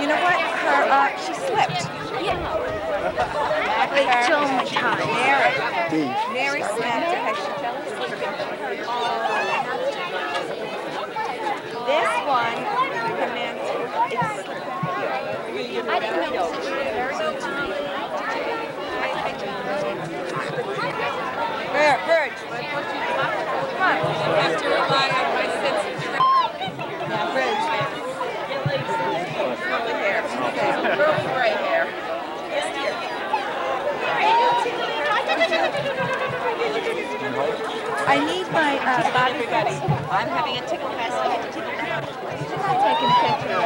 You know what? She slipped. Wait till my time. Mary snapped her. Has she fell asleep? This one, the man, I didn't know. Where? Verge. Come on. Have to rely on my sense of direction. Now, Verge. Curly hair. Curly gray hair. I need my body buddy. I'm having a tickle fest. I get to tickle fest. I'm taking a picture.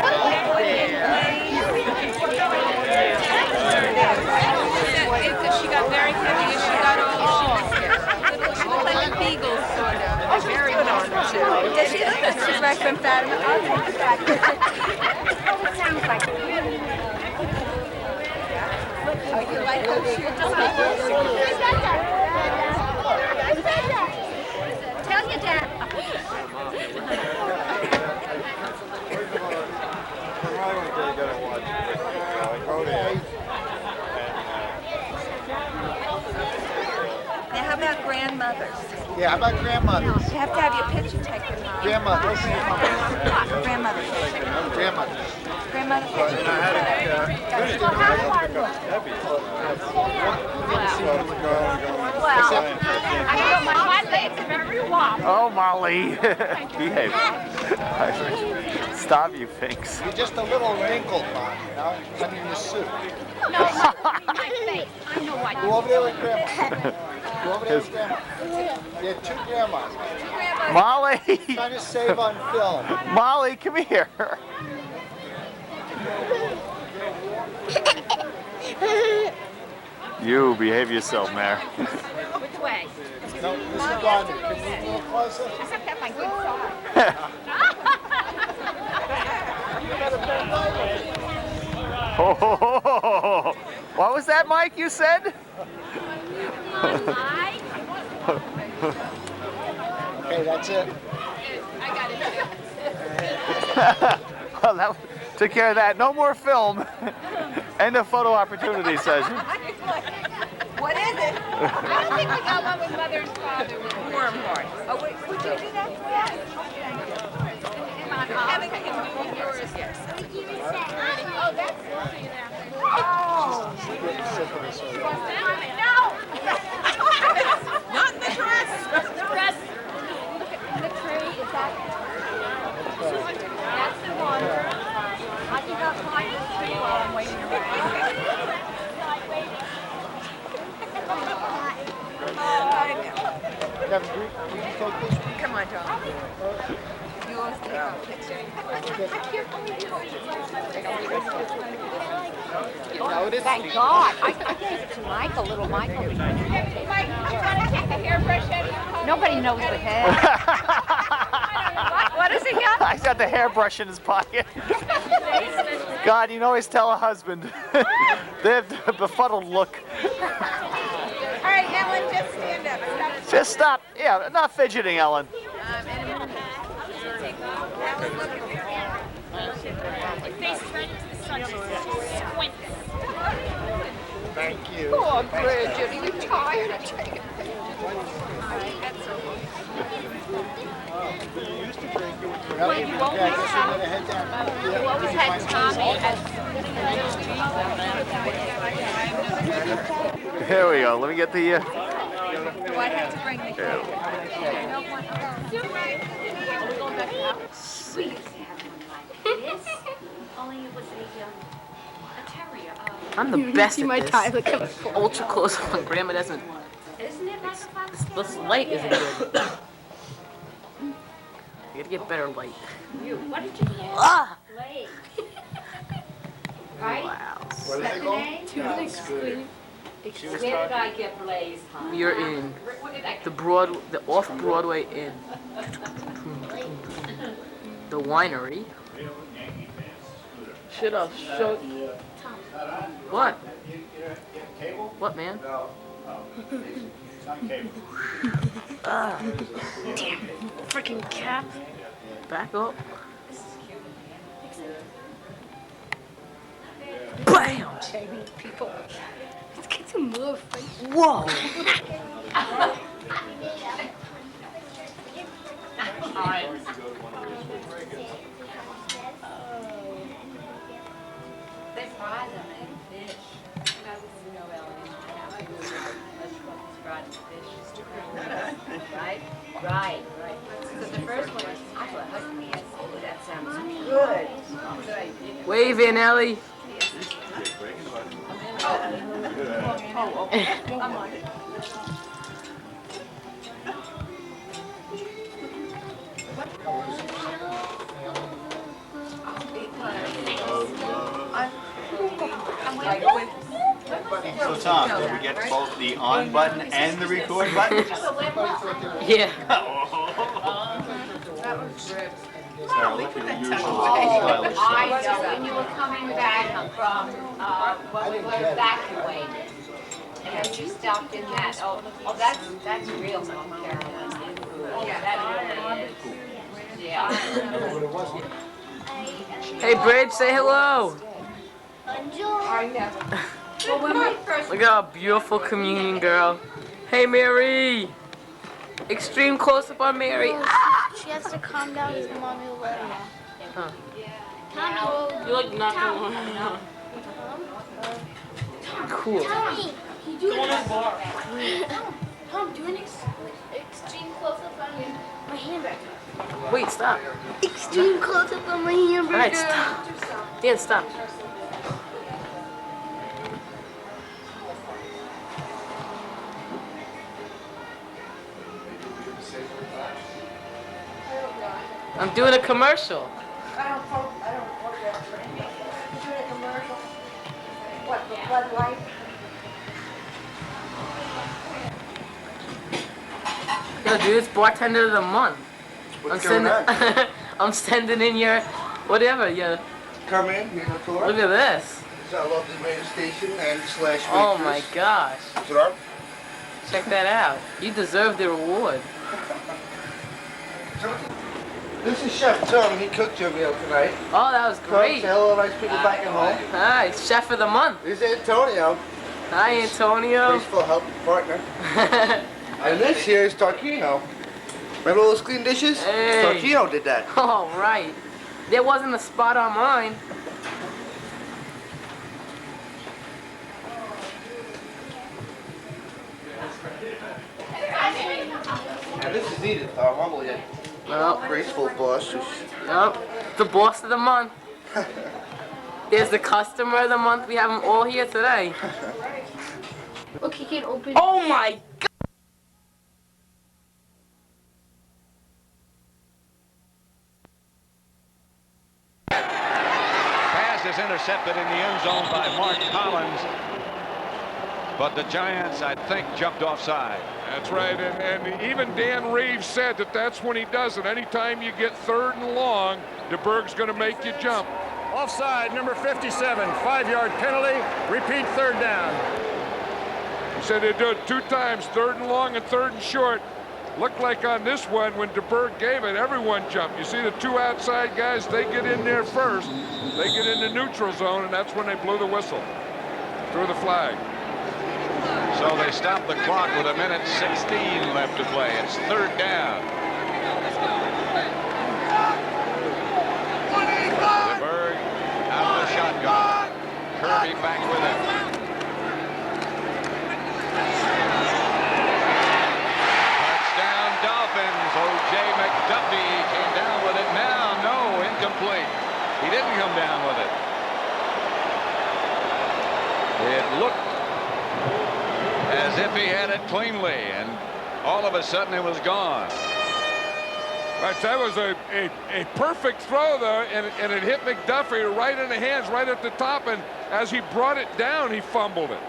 She got very heavy and she got all she looked like a beagle, sort of. Very darn too. Does she look like she's like from Fatima? I'll take it back. It sounds like Oh, you like those shoes? Tell your dad. Now, how about grandmothers? Yeah, how about grandmothers? You have to have your picture taken. Grandmothers. Grandmothers. Grandmothers. Grandmother picture. I got my legs very warm. Oh, Molly. Behave. Stop, you finks. You're just a little wrinkled, Mom, you know, under your suit. No, my face. I know what. Go over there with Grandma. Go over there with Grandma. You have two grandmas. Molly. Trying to save on film. Molly, come here. You behave yourself, Mare. Which way? No, Mrs. Gardner, can you move a little closer? Except that's my good side. Oh, what was that, Mike, you said? Okay, that's it. I got it. Well, that took care of that. No more film. End of photo opportunity session. What is it? I don't think we got one with mother and father with warm heart. Oh, wait, would you do that for us? Having can do yours, yes. Oh, that's Not in the dress. dress. Look at the tree. Is that? That's the one. I think I'll find the tree while I'm waiting around. Kevin, will you take this? Come on, John. You always take a picture. Thank God. I gave it to Michael, little Michael. Mike, you want to take a hairbrush out of your pocket? Nobody knows the head. What is he got? He's got the hairbrush in his pocket. God, you can always tell a husband. They have the befuddled look. All right, Ellen, just stand up. Just stop. Yeah, not fidgeting, Ellen. Thank you. Oh, Bridget, are you tired of taking pictures? Well, you always had Tommy as Here we go. Let me get the. Do I have to bring the cake? Sweet. Only it was a terrier. I'm the best my at this. tie. Look at Ultra close on Grandma Desmond. Isn't it like a fox? This light isn't good. You gotta get better light. What did you get? Ah! Blade. Right? Wow. Where did they go? Where did I get Blaze, huh? You're in Where did I the off-Broadway Inn. The winery. Should have showed. What? What, man? Damn, freaking cap. Back up. Bam! People. Let's get some more fights. Whoa! They fry them in fish. Right? Right. So the first one is that sounds good. Wave in, Ellie. So Tom, did we get both the on button and the record button? Yeah. Sarah, look at the usual stylish I know, when you were coming back from, when we were evacuated, and you stopped in that, that's real North Carolina. Yeah, that really is. Yeah. Hey, Bridge, say hello. Well, when we first Look at our beautiful communion girl. Hey, Mary. Extreme close-up on Mary. Ah! She has to calm down because mommy will let her. Huh. You like knocking one out. Cool. Tommy, do an extreme close-up on my hamburger. Wait, stop. Extreme close-up on my hamburger. All right, stop. Dan, stop. I'm doing a commercial. I don't work there for anything. You're doing a commercial? What, for Bud Light? Yo, dude, it's bartender of the month. What's going on? I'm sending in your whatever. Your Come in, here's the tour. look at this. It's our lovely radio station and slash Oh my gosh. Sir? Check that out. You deserve the reward. This is Chef Tom. He cooked your meal tonight. Oh, that was Tom, great. say hello to nice people back at home. Hi, chef of the month. This is Antonio, Hi, Antonio. graceful helping partner. And this here is Tarquino. Remember all those clean dishes? Hey. Tarquino did that. All right. There wasn't a spot on mine. And this is Edith, our lovely, Well, graceful boss. yep. The boss of the month. There's the customer of the month. We have them all here today. Look, he can open. Oh my God. Pass is intercepted in the end zone by Mark Collins. But the Giants, I think, jumped offside. That's right, and even Dan Reeves said that that's when he does it. Anytime you get 3rd and long, DeBerg's going to make you jump. Offside, number 57, 5-yard penalty. Repeat 3rd down. He said they do it 2 times, 3rd and long and 3rd and short. Looked like on this one, when DeBerg gave it, everyone jumped. You see the 2 outside guys, they get in there first. They get in the neutral zone, and that's when they blew the whistle. Threw the flag. So they stopped the clock with 1:16 left to play. It's 3rd down. DeBerg out of the shotgun. Kirby back with him. Touchdown Dolphins. O.J. McDuffie came down with it. Now, no, incomplete. He didn't come down with it. It looked as if he had it cleanly, and all of a sudden it was gone. Right, that was a perfect throw, though, and it hit McDuffie right in the hands, right at the top, and as he brought it down, he fumbled it.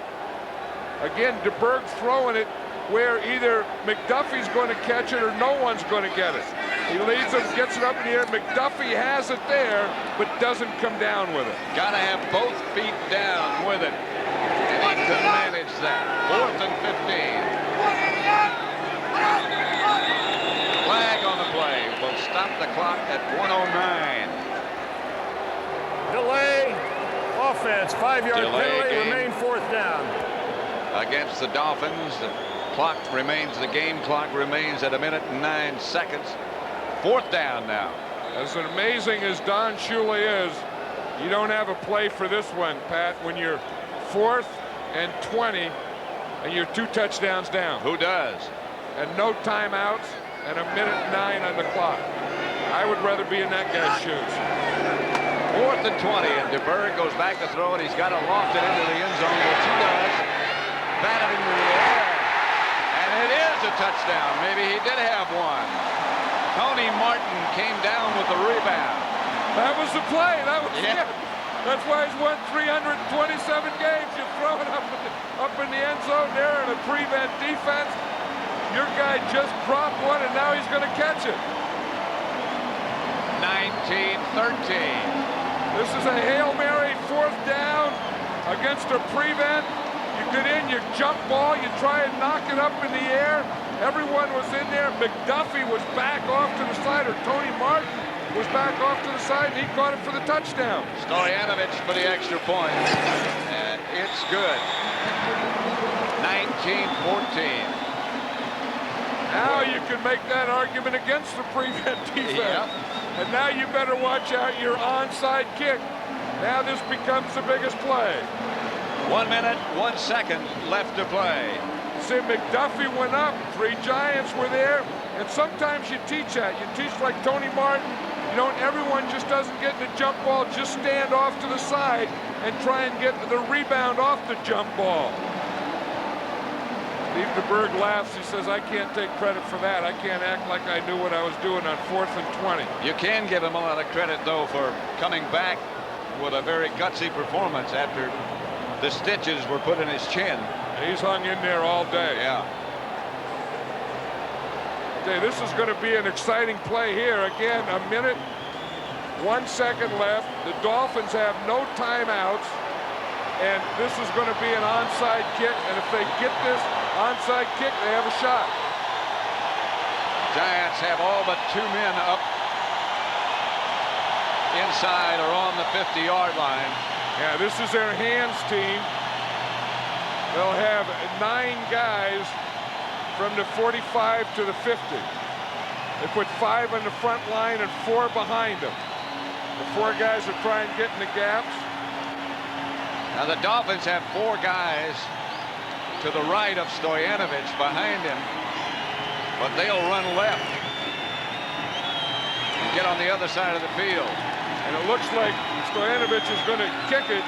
Again, DeBerg throwing it where either McDuffie's going to catch it or no one's going to get it. He leads him, gets it up in the air. McDuffie has it there, but doesn't come down with it. Got to have both feet down with it. And he could manage that. 4th and 15. Flag on the play will stop the clock at 1:09. Delay, offense. Giants. 5-yard Delay penalty, game. remain 4th down. Against the Dolphins, the game clock remains at 1:09. 4th down now. As amazing as Don Shula is, you don't have a play for this one, Pat, when you're 4th and 20 and you're 2 touchdowns down. Who does? And no timeouts and 1:09 on the clock. I would rather be in that guy's shoes. 4th and 20, and DeBerg goes back to throw it. He's got to loft it into the end zone, which he does. Batted into the air, and it is a touchdown. Maybe he did have one. Tony Martin came down with the rebound. That was the play. That was Yeah. it. That's why he's won 327 games. You throw it up in the end zone there in a prevent defense. Your guy just dropped one, and now he's going to catch it. 19-13. This is a Hail Mary 4th down against a prevent. You get in, you jump ball, you try and knock it up in the air. Everyone was in there. McDuffie was back off to the side, or Tony Martin was back off to the side, and he caught it for the touchdown. Stoyanovich for the extra point, and it's good. 19-14. Now you can make that argument against the prevent defense. Yep. And now you better watch out your onside kick. Now this becomes the biggest play. 1 minute, 1 second left to play. See, McDuffie went up, 3 Giants were there, and sometimes you teach that. You teach like Tony Martin. You don't, everyone just doesn't get in the jump ball, just stand off to the side and try and get the rebound off the jump ball. Steve DeBerg laughs. He says, I can't take credit for that. I can't act like I knew what I was doing on 4th and 20. You can give him a lot of credit, though, for coming back with a very gutsy performance after the stitches were put in his chin. He's hung in there all day. Yeah. Okay, this is going to be an exciting play here. Again, 1 minute, 1 second left. The Dolphins have no timeouts. And this is going to be an onside kick. And if they get this onside kick, they have a shot. Giants have all but 2 men up inside or on the 50-yard line. Yeah, this is their hands team. They'll have 9 guys from the 45 to the 50. They put 5 on the front line and 4 behind them. The 4 guys will try and get in the gaps. Now the Dolphins have 4 guys to the right of Stoyanovich behind him, but they'll run left and get on the other side of the field. And it looks like Stoyanovich is going to kick it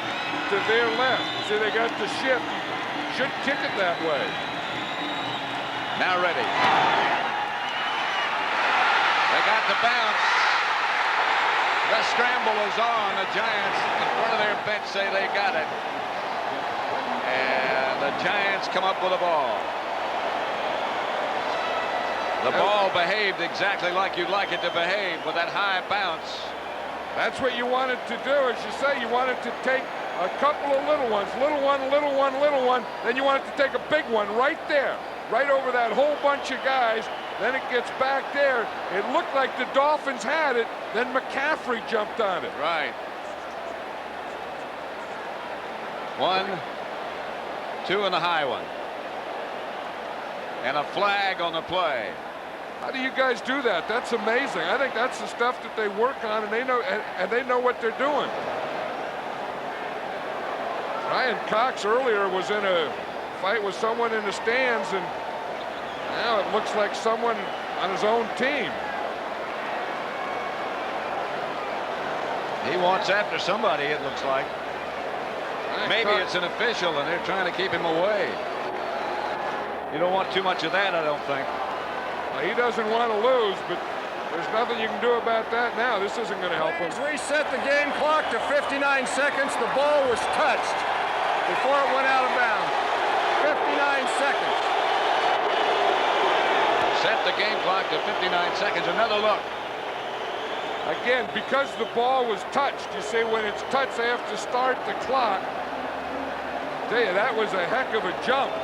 to their left. See, they got the shift. Should kick it that way. Now ready. They got the bounce. The scramble is on. The Giants in front of their bench say they got it. And the Giants come up with a ball. The ball behaved exactly like you'd like it to behave with that high bounce. That's what you wanted to do, as you say. You wanted to take a couple of little ones, little one, little one, little one. Then you wanted to take a big one right there, right over that whole bunch of guys. Then it gets back there. It looked like the Dolphins had it. Then McCaffrey jumped on it. Right. 1, 2 and a high one. And a flag on the play. How do you guys do that? That's amazing. I think that's the stuff that they work on, and they know, and they know what they're doing. Ryan Cox earlier was in a fight with someone in the stands, and now it looks like someone on his own team. He wants after somebody, it looks like. Maybe it's an official and they're trying to keep him away. You don't want too much of that, I don't think. Well, he doesn't want to lose, but there's nothing you can do about that now. This isn't going to help him. Reset the game clock to 59 seconds. The ball was touched before it went out of bounds. 59 seconds. Set the game clock to 59 seconds. Another look. Again, because the ball was touched, you say when it's touched, they have to start the clock. I tell you, that was a heck of a jump.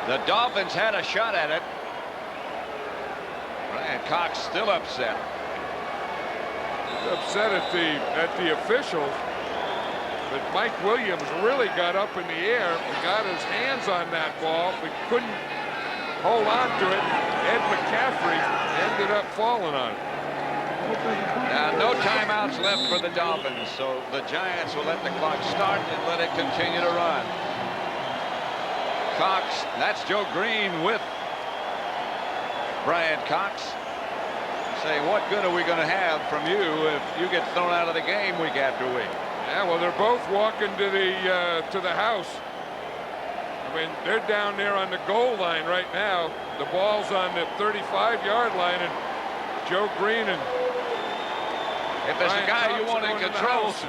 The Dolphins had a shot at it. Ryan Cox still upset. upset at the officials. But Mike Williams really got up in the air and got his hands on that ball, but couldn't hold on to it. Ed McCaffrey ended up falling on it. Now, no timeouts left for the Dolphins, so the Giants will let the clock start and let it continue to run. Cox, that's Joe Green with Brian Cox, saying, what good are we going to have from you if you get thrown out of the game week after week? Yeah, well, they're both walking to the house. I mean, they're down there on the goal line right now. The ball's on the 35-yard line, and Joe Green and if there's a guy you want in control, it's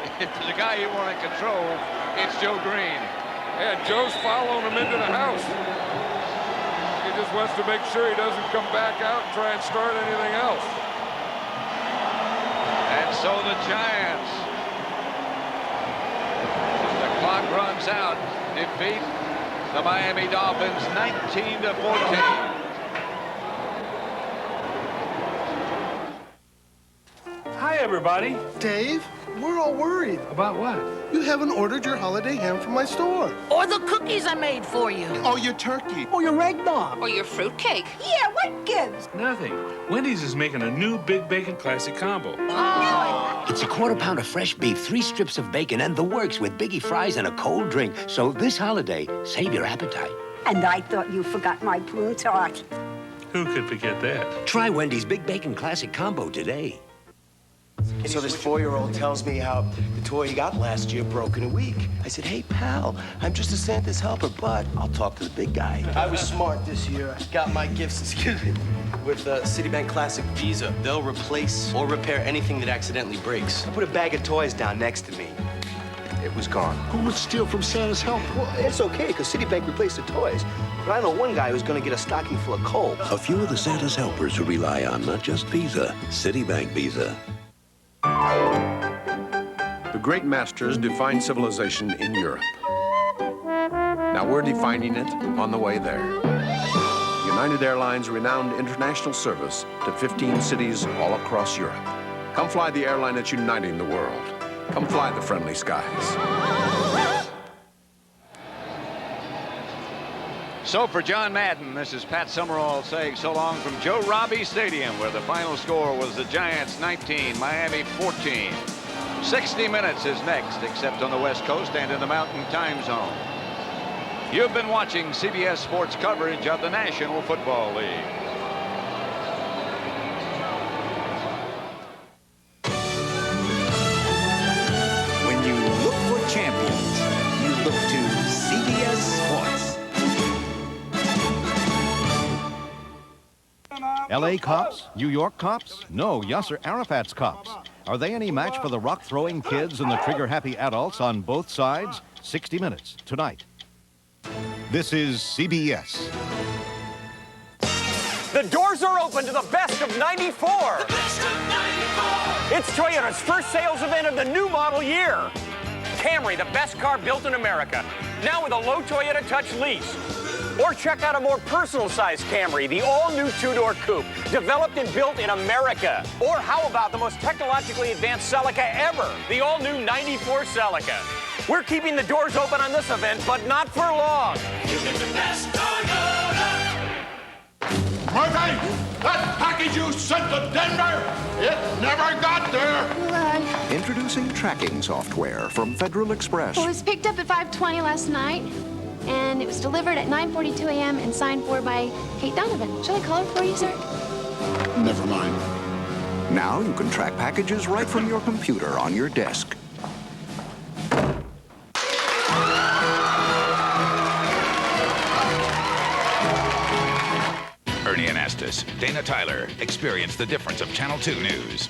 Joe Green. Yeah, Joe's following him into the house. He just wants to make sure he doesn't come back out and try and start anything else. And so the Giants, the clock runs out, defeat the Miami Dolphins 19-14. Hi, everybody. Dave, we're all worried. About what? You haven't ordered your holiday ham from my store. Or the cookies I made for you. Oh, your turkey. Or your eggnog. Or your fruitcake. Yeah, what gives? Nothing. Wendy's is making a new Big Bacon Classic Combo. Oh. It's a quarter-pound of fresh beef, 3 strips of bacon, and the works with biggie fries and a cold drink. So this holiday, save your appetite. And I thought you forgot my prune tart. Who could forget that? Try Wendy's Big Bacon Classic Combo today. So this 4-year-old tells me how the toy he got last year broke in a week. I said, hey, pal, I'm just a Santa's helper, but I'll talk to the big guy. I was smart this year. I got my gifts, excuse me, with Citibank Classic Visa. They'll replace or repair anything that accidentally breaks. I put a bag of toys down next to me. It was gone. Who would steal from Santa's helper? Well, it's okay, because Citibank replaced the toys. But I know one guy who's going to get a stocking full of coal. A few of the Santa's helpers who rely on not just Visa, Citibank Visa. The great masters defined civilization in Europe. Now we're defining it on the way there. United Airlines' renowned international service to 15 cities all across Europe. Come fly the airline that's uniting the world. Come fly the friendly skies. So for John Madden, this is Pat Summerall saying so long from Joe Robbie Stadium, where the final score was the Giants 19, Miami 14. 60 Minutes is next, except on the West Coast and in the Mountain Time Zone. You've been watching CBS Sports coverage of the National Football League. When you look for champions, you look to CBS Sports. L.A. cops? New York cops? No, Yasser Arafat's cops. Are they any match for the rock-throwing kids and the trigger-happy adults on both sides? 60 Minutes, tonight. This is CBS. The doors are open to the best of 94. The best of 94. It's Toyota's first sales event of the new model year. Camry, the best car built in America. Now with a low Toyota Touch lease. Or check out a more personal-sized Camry, the all-new 2-door coupe, developed and built in America. Or how about the most technologically advanced Celica ever, the all-new 94 Celica. We're keeping the doors open on this event, but not for long. You get the best Toyota. Murphy, that package you sent to Denver, it never got there. Introducing tracking software from Federal Express. It was picked up at 5:20 last night, and it was delivered at 9:42 a.m. and signed for by Kate Donovan. Shall I call her for you, sir? Never mind. Now you can track packages right from your computer on your desk. Ernie Anastas, Dana Tyler. Experience the difference of Channel 2 News.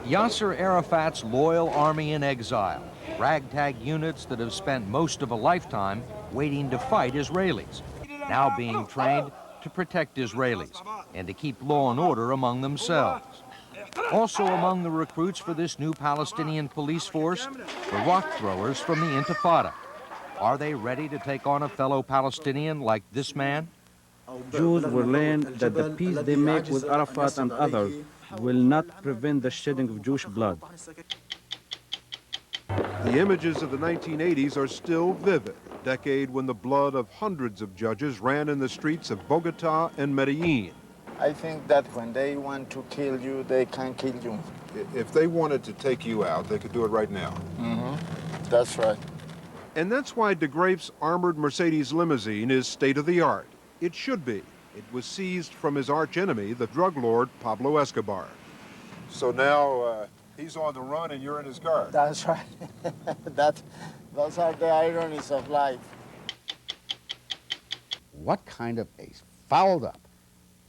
Yasser Arafat's loyal army in exile, ragtag units that have spent most of a lifetime waiting to fight Israelis, now being trained to protect Israelis and to keep law and order among themselves. Also among the recruits for this new Palestinian police force, the rock throwers from the Intifada. Are they ready to take on a fellow Palestinian like this man? Jews will learn that the peace they make with Arafat and others will not prevent the shedding of Jewish blood. The images of the 1980s are still vivid, a decade when the blood of hundreds of judges ran in the streets of Bogota and Medellin. I think that when they want to kill you, they can kill you. If they wanted to take you out, they could do it right now. That's right. And that's why de Graaf's armored Mercedes limousine is state-of-the-art. It should be. It was seized from his archenemy, the drug lord Pablo Escobar. So now he's on the run and you're in his car. That's right. Those are the ironies of life. What kind of a fouled up,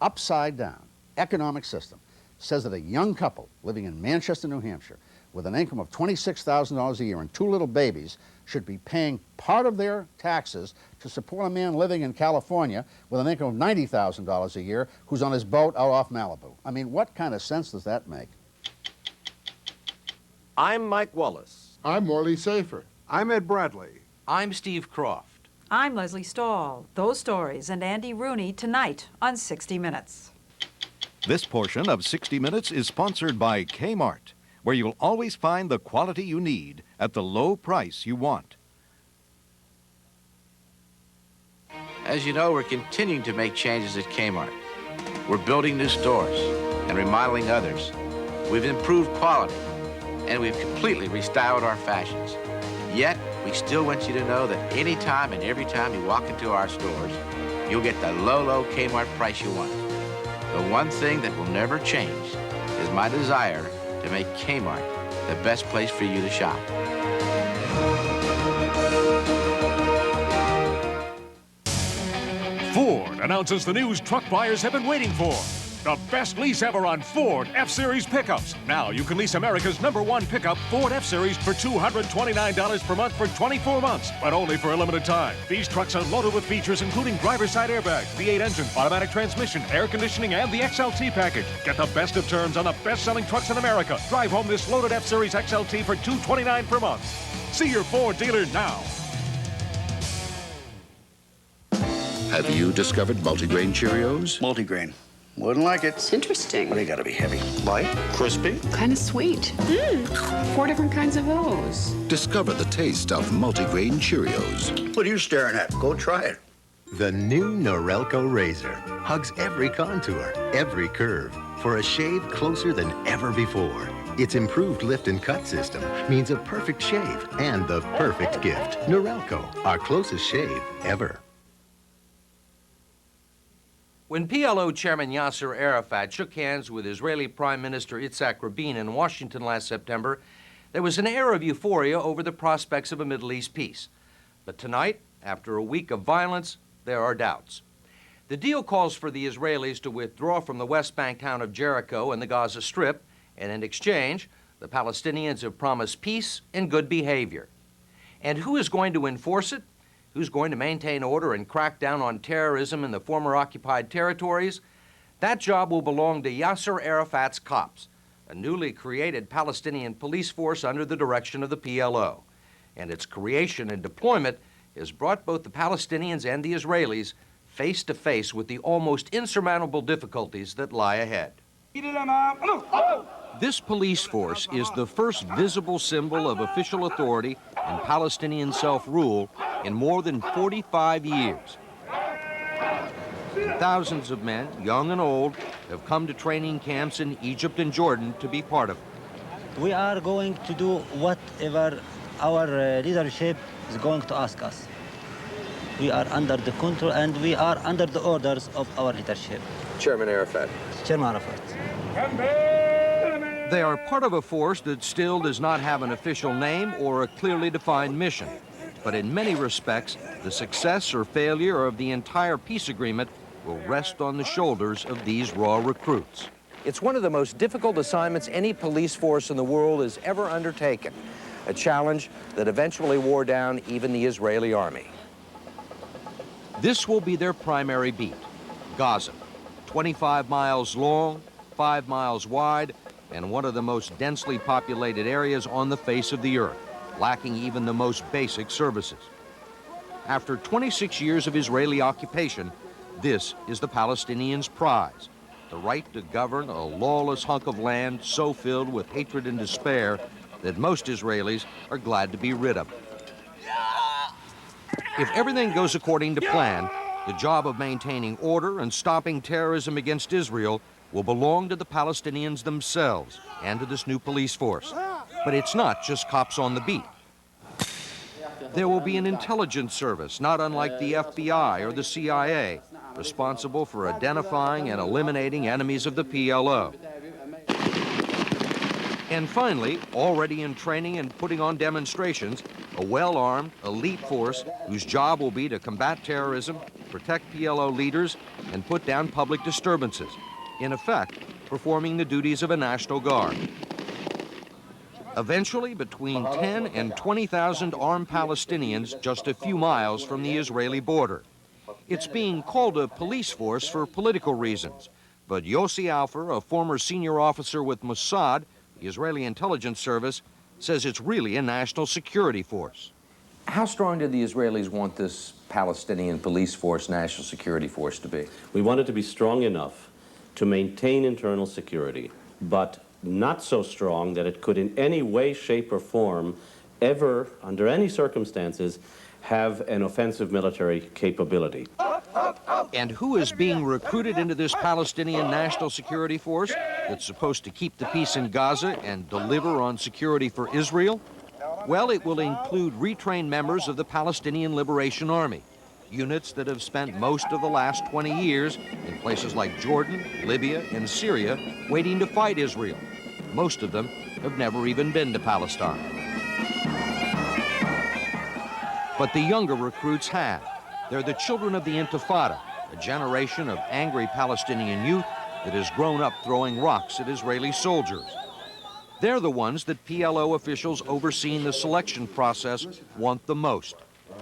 upside down economic system says that a young couple living in Manchester, New Hampshire, with an income of $26,000 a year and 2 little babies should be paying part of their taxes to support a man living in California with an income of $90,000 a year who's on his boat out off Malibu? I mean, what kind of sense does that make? I'm Mike Wallace. I'm Morley Safer. I'm Ed Bradley. I'm Steve Croft. I'm Leslie Stahl. Those stories and Andy Rooney tonight on 60 Minutes. This portion of 60 Minutes is sponsored by Kmart, where you'll always find the quality you need at the low price you want. As you know, we're continuing to make changes at Kmart. We're building new stores and remodeling others. We've improved quality, and we've completely restyled our fashions. Yet, we still want you to know that anytime and every time you walk into our stores, you'll get the low Kmart price you want. The one thing that will never change is my desire to make Kmart the best place for you to shop. Ford announces the news truck buyers have been waiting for. The best lease ever on Ford F-Series pickups. Now you can lease America's #1 pickup, Ford F-Series, for $229 per month for 24 months, but only for a limited time. These trucks are loaded with features including driver's side airbag, V8 engine, automatic transmission, air conditioning, and the XLT package. Get the best of terms on the best-selling trucks in America. Drive home this loaded F-Series XLT for $229 per month. See your Ford dealer now. Have you discovered multigrain Cheerios? Multigrain. Wouldn't like it. It's interesting. They gotta be heavy. Light, crispy. Kind of sweet. 4 different kinds of those. Discover the taste of multigrain Cheerios. What are you staring at? Go try it. The new Norelco razor hugs every contour, every curve, for a shave closer than ever before. Its improved lift and cut system means a perfect shave and the perfect gift. Norelco, our closest shave ever. When PLO Chairman Yasser Arafat shook hands with Israeli Prime Minister Yitzhak Rabin in Washington last September, there was an air of euphoria over the prospects of a Middle East peace. But tonight, after a week of violence, there are doubts. The deal calls for the Israelis to withdraw from the West Bank town of Jericho and the Gaza Strip, and in exchange, the Palestinians have promised peace and good behavior. And who is going to enforce it? Who's going to maintain order and crack down on terrorism in the former occupied territories? That job will belong to Yasser Arafat's cops, a newly created Palestinian police force under the direction of the PLO. And its creation and deployment has brought both the Palestinians and the Israelis face to face with the almost insurmountable difficulties that lie ahead. This police force is the first visible symbol of official authority and Palestinian self-rule in more than 45 years. And thousands of men, young and old, have come to training camps in Egypt and Jordan to be part of it. We are going to do whatever our leadership is going to ask us. We are under the control and we are under the orders of our leadership. Chairman Arafat. Chairman Arafat. They are part of a force that still does not have an official name or a clearly defined mission. But in many respects, the success or failure of the entire peace agreement will rest on the shoulders of these raw recruits. It's one of the most difficult assignments any police force in the world has ever undertaken, a challenge that eventually wore down even the Israeli army. This will be their primary beat, Gaza, 25 miles long, 5 miles wide, and one of the most densely populated areas on the face of the earth, lacking even the most basic services. After 26 years of Israeli occupation, this is the Palestinians' prize, the right to govern a lawless hunk of land so filled with hatred and despair that most Israelis are glad to be rid of it. If everything goes according to plan, the job of maintaining order and stopping terrorism against Israel will belong to the Palestinians themselves and to this new police force. But it's not just cops on the beat. There will be an intelligence service, not unlike the FBI or the CIA, responsible for identifying and eliminating enemies of the PLO. And finally, already in training and putting on demonstrations, a well-armed, elite force whose job will be to combat terrorism, protect PLO leaders, and put down public disturbances, in effect, performing the duties of a National Guard. Eventually, between 10 and 20,000 armed Palestinians just a few miles from the Israeli border. It's being called a police force for political reasons, but Yossi Alfer, a former senior officer with Mossad, the Israeli intelligence service, says it's really a national security force. How strong did the Israelis want this Palestinian police force, national security force, to be? We want it to be strong enough to maintain internal security, but not so strong that it could in any way, shape, or form ever, under any circumstances, have an offensive military capability. And who is being recruited into this Palestinian national security force that's supposed to keep the peace in Gaza and deliver on security for Israel? Well, it will include retrained members of the Palestinian Liberation Army, units that have spent most of the last 20 years in places like Jordan, Libya, and Syria waiting to fight Israel. Most of them have never even been to Palestine. But the younger recruits have. They're the children of the Intifada, a generation of angry Palestinian youth that has grown up throwing rocks at Israeli soldiers. They're the ones that PLO officials overseeing the selection process want the most,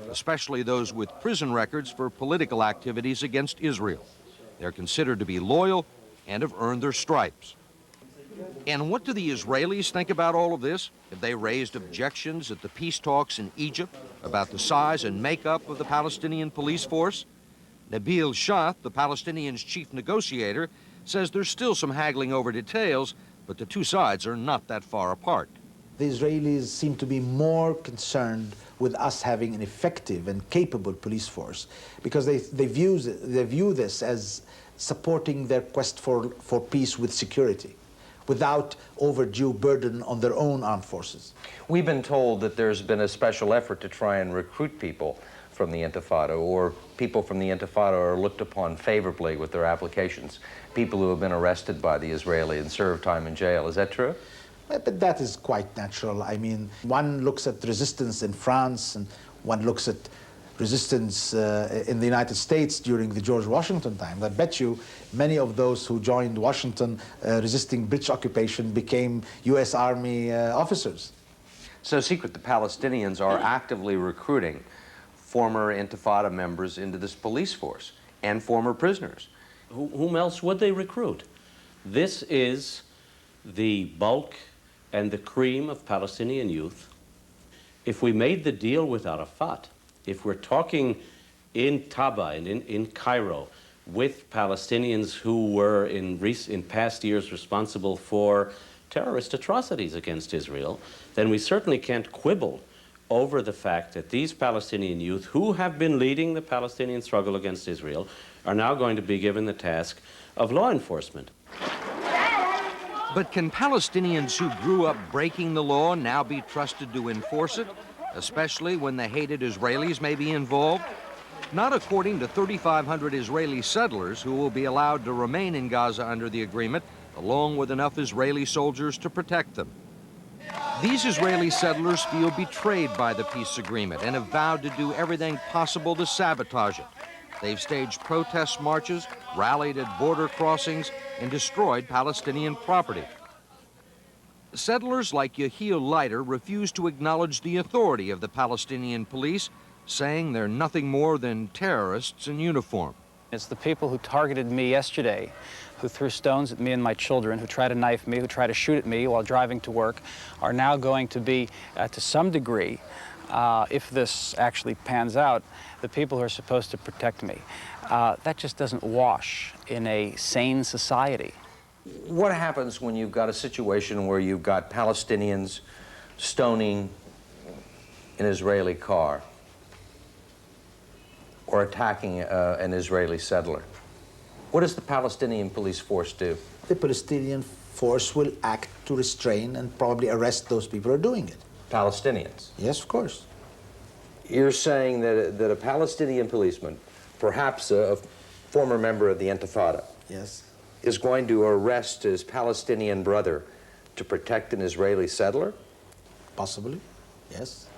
especially those with prison records for political activities against Israel. They're considered to be loyal and have earned their stripes. And what do the Israelis think about all of this? Have they raised objections at the peace talks in Egypt about the size and makeup of the Palestinian police force? Nabil Shah, the Palestinians' chief negotiator, says there's still some haggling over details, but the two sides are not that far apart. The Israelis seem to be more concerned with us having an effective and capable police force because they view this as supporting their quest for peace with security, without overdue burden on their own armed forces. We've been told that there's been a special effort to try and recruit people from the Intifada, or people from the Intifada are looked upon favorably with their applications, people who have been arrested by the Israeli and served time in jail. Is that true? But that is quite natural. I mean, one looks at resistance in France, and one looks at resistance in the United States during the George Washington time. I bet you many of those who joined Washington resisting British occupation became U.S. Army officers. So secret, the Palestinians are actively recruiting former Intifada members into this police force and former prisoners. Whom else would they recruit? This is the bulk and the cream of Palestinian youth. If we made the deal with Arafat, if we're talking in Taba and in Cairo with Palestinians who were in past years responsible for terrorist atrocities against Israel, then we certainly can't quibble over the fact that these Palestinian youth who have been leading the Palestinian struggle against Israel are now going to be given the task of law enforcement. But can Palestinians who grew up breaking the law now be trusted to enforce it, especially when the hated Israelis may be involved? Not according to 3,500 Israeli settlers who will be allowed to remain in Gaza under the agreement, along with enough Israeli soldiers to protect them. These Israeli settlers feel betrayed by the peace agreement and have vowed to do everything possible to sabotage it. They've staged protest marches, rallied at border crossings, and destroyed Palestinian property. Settlers like Yehiel Leiter refuse to acknowledge the authority of the Palestinian police, saying they're nothing more than terrorists in uniform. It's the people who targeted me yesterday, who threw stones at me and my children, who tried to knife me, who tried to shoot at me while driving to work, are now going to be, to some degree, if this actually pans out, the people who are supposed to protect me, that just doesn't wash in a sane society. What happens when you've got a situation where you've got Palestinians stoning an Israeli car or attacking an Israeli settler? What does the Palestinian police force do? The Palestinian force will act to restrain and probably arrest those people who are doing it. Palestinians? Yes, of course. You're saying that a Palestinian policeman, perhaps a former member of the Intifada, yes, is going to arrest his Palestinian brother to protect an Israeli settler? Possibly, yes.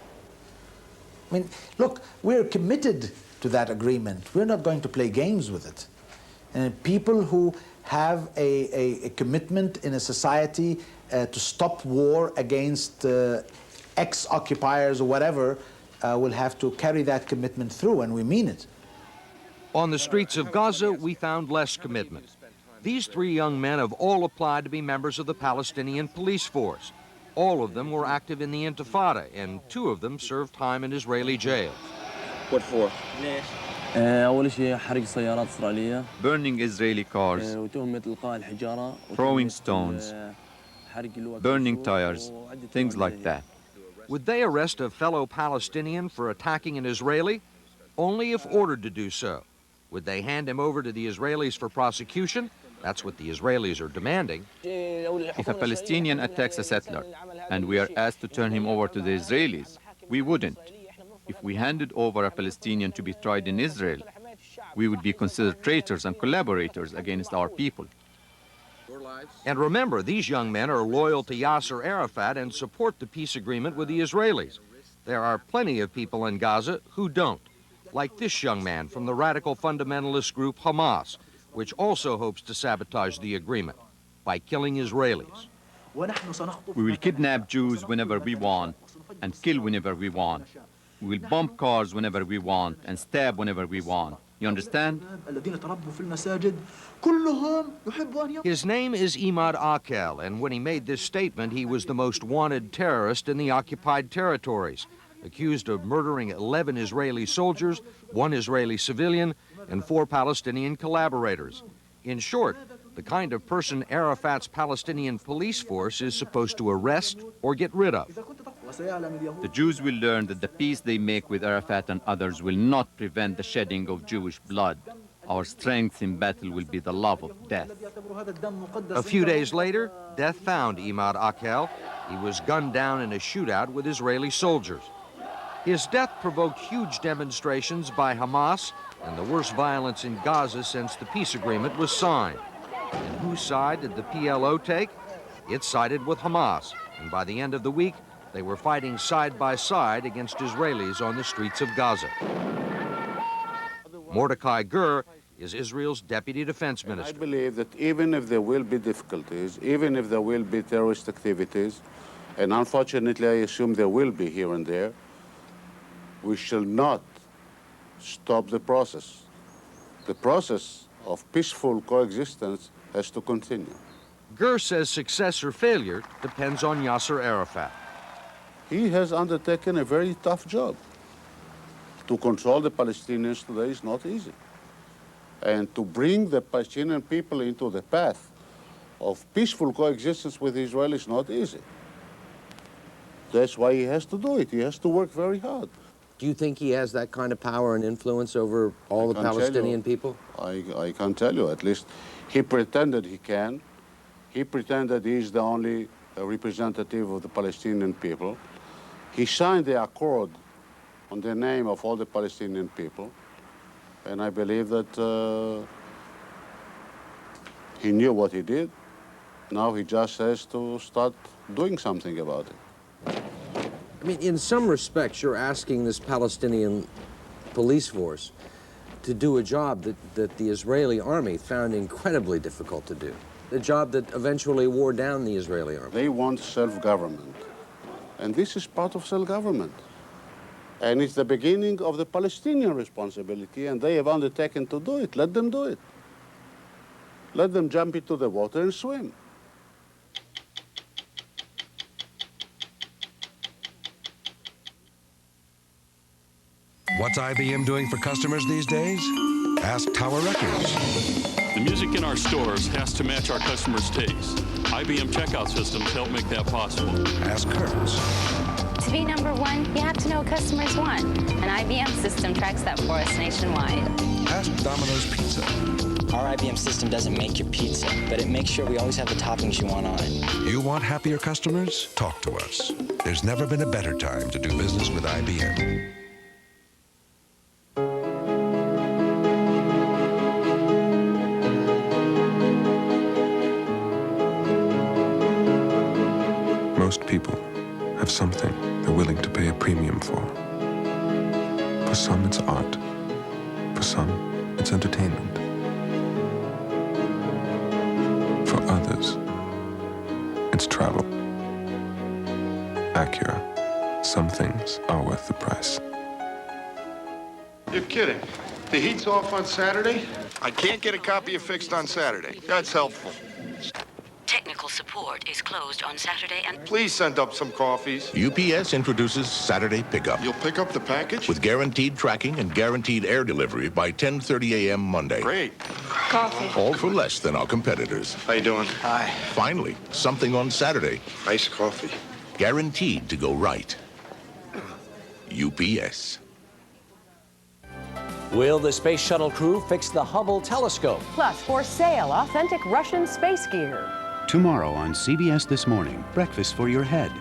I mean, look, we're committed to that agreement. We're not going to play games with it. And people who have a commitment in a society to stop war against ex-occupiers or whatever will have to carry that commitment through, and we mean it. On the streets of Gaza, we found less commitment. These three young men have all applied to be members of the Palestinian police force. All of them were active in the Intifada, and two of them served time in Israeli jails. What for? Burning Israeli cars, throwing stones, burning tires, things like that. Would they arrest a fellow Palestinian for attacking an Israeli? Only if ordered to do so. Would they hand him over to the Israelis for prosecution? That's what the Israelis are demanding. If a Palestinian attacks a settler and we are asked to turn him over to the Israelis, we wouldn't. If we handed over a Palestinian to be tried in Israel, we would be considered traitors and collaborators against our people. And remember, these young men are loyal to Yasser Arafat and support the peace agreement with the Israelis. There are plenty of people in Gaza who don't, like this young man from the radical fundamentalist group Hamas, which also hopes to sabotage the agreement by killing Israelis. We will kidnap Jews whenever we want and kill whenever we want. We will bomb cars whenever we want and stab whenever we want. You understand? His name is Imad Akel, and when he made this statement, he was the most wanted terrorist in the occupied territories, accused of murdering 11 Israeli soldiers, 1 Israeli civilian, and 4 Palestinian collaborators. In short, the kind of person Arafat's Palestinian police force is supposed to arrest or get rid of. The Jews will learn that the peace they make with Arafat and others will not prevent the shedding of Jewish blood. Our strength in battle will be the love of death. A few days later, death found Imad Akel. He was gunned down in a shootout with Israeli soldiers. His death provoked huge demonstrations by Hamas and the worst violence in Gaza since the peace agreement was signed. And whose side did the PLO take? It sided with Hamas, and by the end of the week, they were fighting side by side against Israelis on the streets of Gaza. Mordecai Gur is Israel's deputy defense minister. I believe that even if there will be difficulties, even if there will be terrorist activities, and unfortunately I assume there will be here and there, we shall not stop the process. The process of peaceful coexistence has to continue. Gur says success or failure depends on Yasser Arafat. He has undertaken a very tough job. To control the Palestinians today is not easy. And to bring the Palestinian people into the path of peaceful coexistence with Israel is not easy. That's why he has to do it. He has to work very hard. Do you think he has that kind of power and influence over all the Palestinian people? I can't tell you. At least he pretended he can. He pretended he is the only representative of the Palestinian people. He signed the accord on the name of all the Palestinian people. And I believe that he knew what he did. Now he just has to start doing something about it. I mean, in some respects, you're asking this Palestinian police force to do a job that the Israeli army found incredibly difficult to do, a job that eventually wore down the Israeli army. They want self-government, and this is part of self-government. And it's the beginning of the Palestinian responsibility, and they have undertaken to do it. Let them do it. Let them jump into the water and swim. What's IBM doing for customers these days? Ask Tower Records. The music in our stores has to match our customers' tastes. IBM checkout systems help make that possible. Ask Hertz. To be #1, you have to know what customers want. An IBM system tracks that for us nationwide. Ask Domino's Pizza. Our IBM system doesn't make your pizza, but it makes sure we always have the toppings you want on it. You want happier customers? Talk to us. There's never been a better time to do business with IBM. Most people have something they're willing to pay a premium for. For some, it's art. For some, it's entertainment. For others, it's travel. Acura. Some things are worth the price. You're kidding. The heat's off on Saturday? I can't get a copy affixed on Saturday. That's helpful. Technical support is closed on Saturday and... Please send up some coffees. UPS introduces Saturday Pickup. You'll pick up the package? With guaranteed tracking and guaranteed air delivery by 10:30 a.m. Monday. Great. Coffee. All for less than our competitors. How you doing? Hi. Finally, something on Saturday. Iced coffee. Guaranteed to go right. UPS. Will the Space Shuttle crew fix the Hubble telescope? Plus, for sale, authentic Russian space gear. Tomorrow on CBS This Morning, breakfast for your head.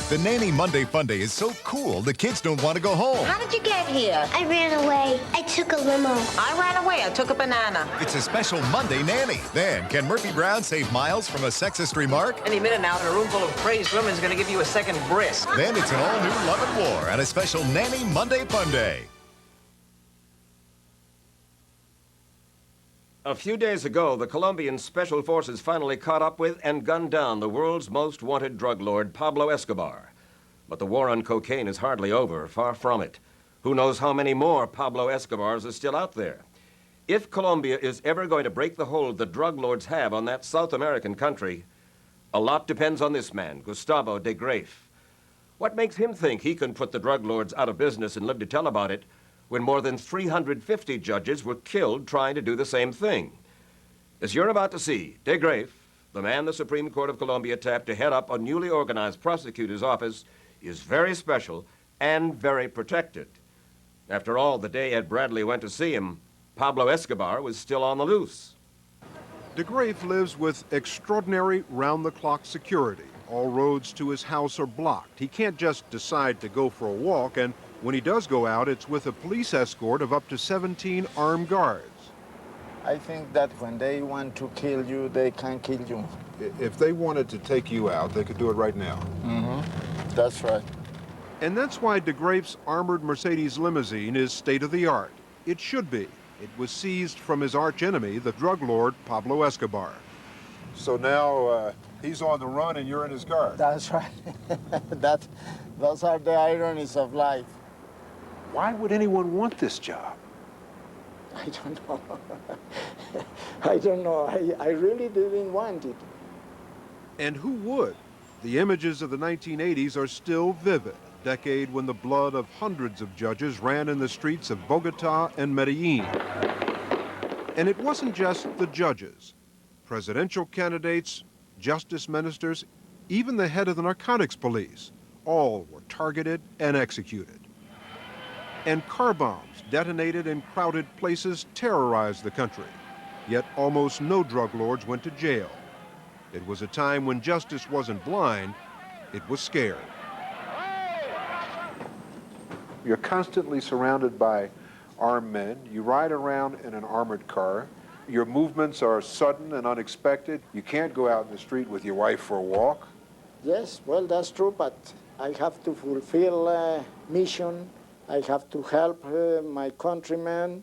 The Nanny Monday Fun Day is so cool, the kids don't want to go home. How did you get here? I ran away. I took a limo. I ran away. I took a banana. It's a special Monday Nanny. Then, can Murphy Brown save Miles from a sexist remark? Any minute now, in a room full of crazed women is going to give you a second brisk. Then it's an all-new Love and War and a special Nanny Monday Fun Day. A few days ago, the Colombian Special Forces finally caught up with and gunned down the world's most wanted drug lord, Pablo Escobar. But the war on cocaine is hardly over, far from it. Who knows how many more Pablo Escobars are still out there? If Colombia is ever going to break the hold the drug lords have on that South American country, a lot depends on this man, Gustavo de Graef. What makes him think he can put the drug lords out of business and live to tell about it when more than 350 judges were killed trying to do the same thing? As you're about to see, de Graef, the man the Supreme Court of Colombia tapped to head up a newly organized prosecutor's office, is very special and very protected. After all, the day Ed Bradley went to see him, Pablo Escobar was still on the loose. De Graef lives with extraordinary round-the-clock security. All roads to his house are blocked. He can't just decide to go for a walk, and when he does go out, it's with a police escort of up to 17 armed guards. I think that when they want to kill you, they can kill you. If they wanted to take you out, they could do it right now. Mm-hmm. That's right. And that's why de Graef's armored Mercedes limousine is state-of-the-art. It should be. It was seized from his archenemy, the drug lord Pablo Escobar. So now he's on the run and you're in his guard. That's right. Those are the ironies of life. Why would anyone want this job? I don't know. I don't know. I really didn't want it. And who would? The images of the 1980s are still vivid, a decade when the blood of hundreds of judges ran in the streets of Bogota and Medellin. And it wasn't just the judges. Presidential candidates, justice ministers, even the head of the narcotics police, all were targeted and executed. And car bombs detonated in crowded places terrorized the country. Yet almost no drug lords went to jail. It was a time when justice wasn't blind, it was scared. You're constantly surrounded by armed men. You ride around in an armored car. Your movements are sudden and unexpected. You can't go out in the street with your wife for a walk. Yes, well, that's true, but I have to fulfill a mission. I have to help my countrymen.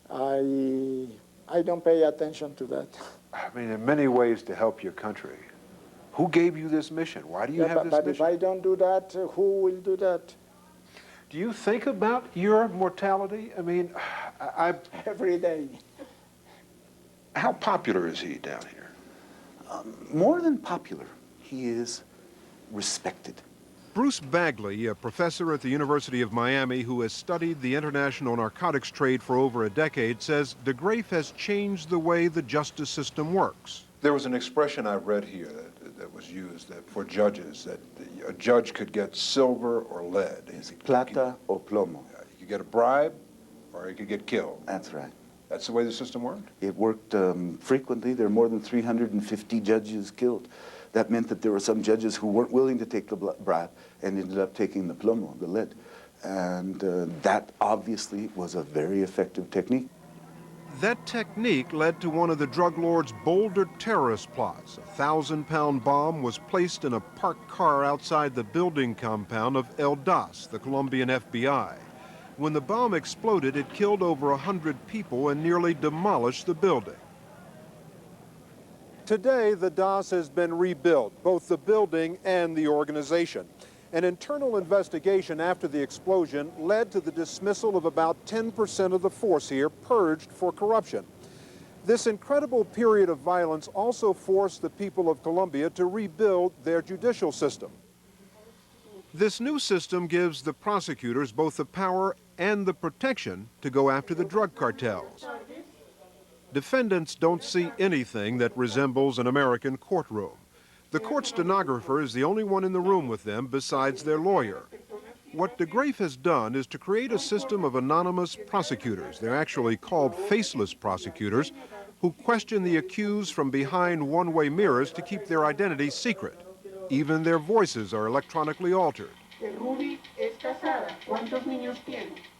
I don't pay attention to that. I mean, in many ways to help your country. Who gave you this mission? Why do you have this but mission? If I don't do that, who will do that? Do you think about your mortality? I mean, every day. How popular is he down here? More than popular, he is respected. Bruce Bagley, a professor at the University of Miami who has studied the international narcotics trade for over a decade, says DeGraff has changed the way the justice system works. There was an expression I read here that was used for judges, that a judge could get silver or lead. Plata o plomo. You could get a bribe or you could get killed. That's right. That's the way the system worked? It worked frequently. There are more than 350 judges killed. That meant that there were some judges who weren't willing to take the bribe and ended up taking the plomo, the lead. And that obviously was a very effective technique. That technique led to one of the drug lord's bolder terrorist plots. A 1,000-pound bomb was placed in a parked car outside the building compound of El Das, the Colombian FBI. When the bomb exploded, it killed over 100 people and nearly demolished the building. Today, the Das has been rebuilt, both the building and the organization. An internal investigation after the explosion led to the dismissal of about 10% of the force here, purged for corruption. This incredible period of violence also forced the people of Colombia to rebuild their judicial system. This new system gives the prosecutors both the power and the protection to go after the drug cartels. Defendants don't see anything that resembles an American courtroom. The court stenographer is the only one in the room with them besides their lawyer. What DeGraff has done is to create a system of anonymous prosecutors. They're actually called faceless prosecutors, who question the accused from behind one-way mirrors to keep their identity secret. Even their voices are electronically altered.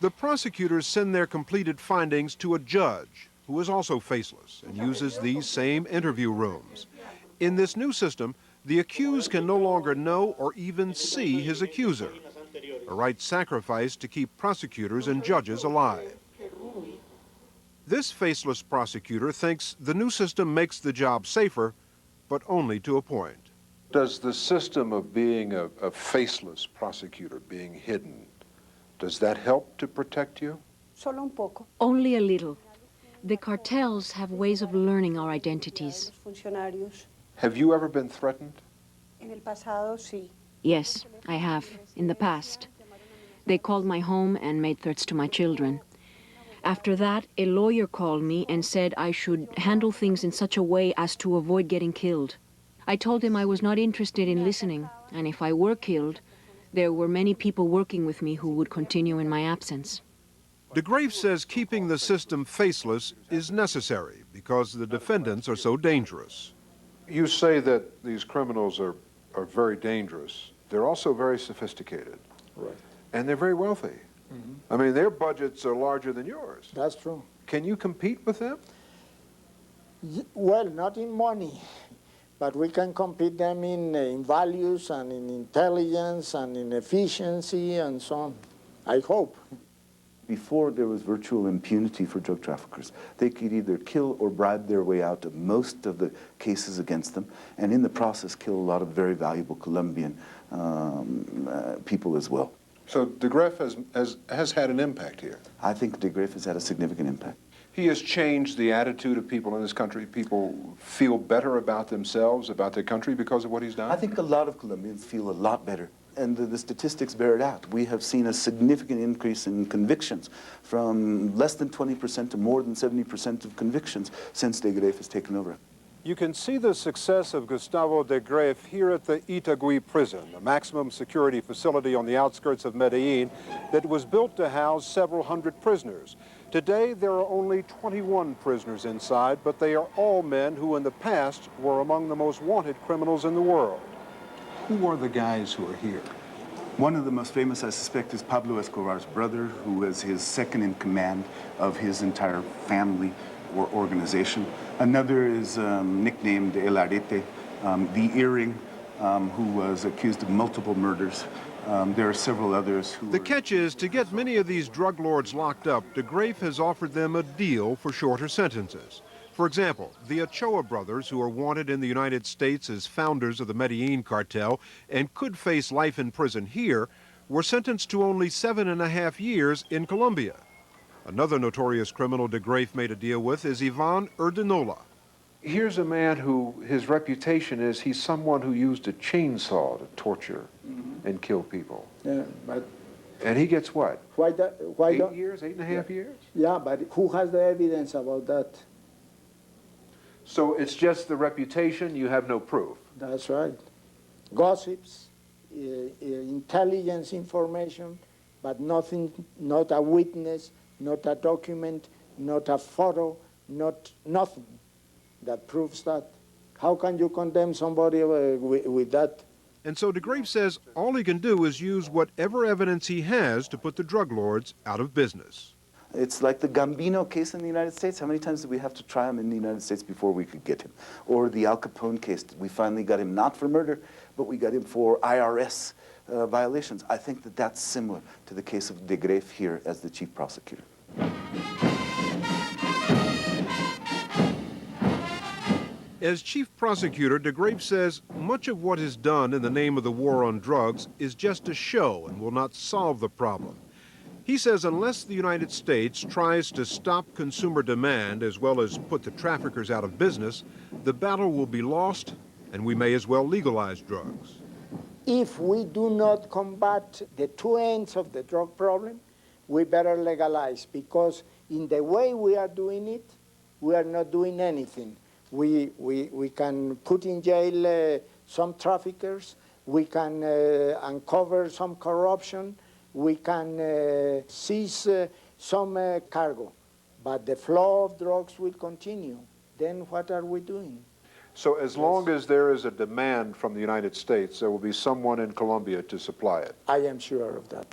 The prosecutors send their completed findings to a judge, who is also faceless and uses these same interview rooms. In this new system, the accused can no longer know or even see his accuser, a right sacrificed to keep prosecutors and judges alive. This faceless prosecutor thinks the new system makes the job safer, but only to a point. Does the system of being a faceless prosecutor, being hidden, does that help to protect you? Only a little. The cartels have ways of learning our identities. Have you ever been threatened? Yes, I have, in the past. They called my home and made threats to my children. After that, a lawyer called me and said I should handle things in such a way as to avoid getting killed. I told him I was not interested in listening, and if I were killed, there were many people working with me who would continue in my absence. DeGraff says keeping the system faceless is necessary because the defendants are so dangerous. You say that these criminals are very dangerous. They're also very sophisticated. Right. And they're very wealthy. I mean, their budgets are larger than yours. That's true. Can you compete with them? Well, not in money, but we can compete them in values and in intelligence and in efficiency and so on. I hope. Before, there was virtual impunity for drug traffickers. They could either kill or bribe their way out of most of the cases against them, and in the process kill a lot of very valuable Colombian people as well. So DeGraff has had an impact here. I think DeGraff has had a significant impact. He has changed the attitude of people in this country. People feel better about themselves, about their country because of what he's done? I think a lot of Colombians feel a lot better. And the statistics bear it out. We have seen a significant increase in convictions, from less than 20% to more than 70% of convictions since DeGraff has taken over. You can see the success of Gustavo DeGraff here at the Itagüí prison, a maximum security facility on the outskirts of Medellin that was built to house several hundred prisoners. Today, there are only 21 prisoners inside, but they are all men who in the past were among the most wanted criminals in the world. Who are the guys who are here? One of the most famous, I suspect, is Pablo Escobar's brother, who was his second in command of his entire family or organization. Another is nicknamed El Arete, the earring, who was accused of multiple murders. There are several others who... The catch is, to get many of these drug lords locked up, DeGraff has offered them a deal for shorter sentences. For example, the Ochoa brothers, who are wanted in the United States as founders of the Medellin cartel and could face life in prison here, were sentenced to only 7.5 years in Colombia. Another notorious criminal DeGraff made a deal with is Ivan Urdinola. Here's a man who, his reputation is he's someone who used a chainsaw to torture and kill people. Yeah, but And he gets what? why 8 years, 8.5 years? Yeah, but who has the evidence about that? So it's just the reputation, you have no proof. That's right. Gossips, intelligence information, but nothing, not a witness, not a document, not a photo, nothing that proves that. How can you condemn somebody with that? And so DeGrafe says all he can do is use whatever evidence he has to put the drug lords out of business. It's like the Gambino case in the United States. How many times did we have to try him in the United States before we could get him? Or the Al Capone case. We finally got him not for murder, but we got him for IRS violations. I think that that's similar to the case of DeGrafe here as the chief prosecutor. As chief prosecutor, DeGrafe says much of what is done in the name of the war on drugs is just a show and will not solve the problem. He says unless the United States tries to stop consumer demand as well as put the traffickers out of business, the battle will be lost and we may as well legalize drugs. If we do not combat the two ends of the drug problem, we better legalize, because in the way we are doing it, we are not doing anything. We can put in jail some traffickers, we can uncover some corruption, we can seize some cargo, but the flow of drugs will continue. Then what are we doing? So as long as there is a demand from the United States, there will be someone in Colombia to supply it. I am sure of that.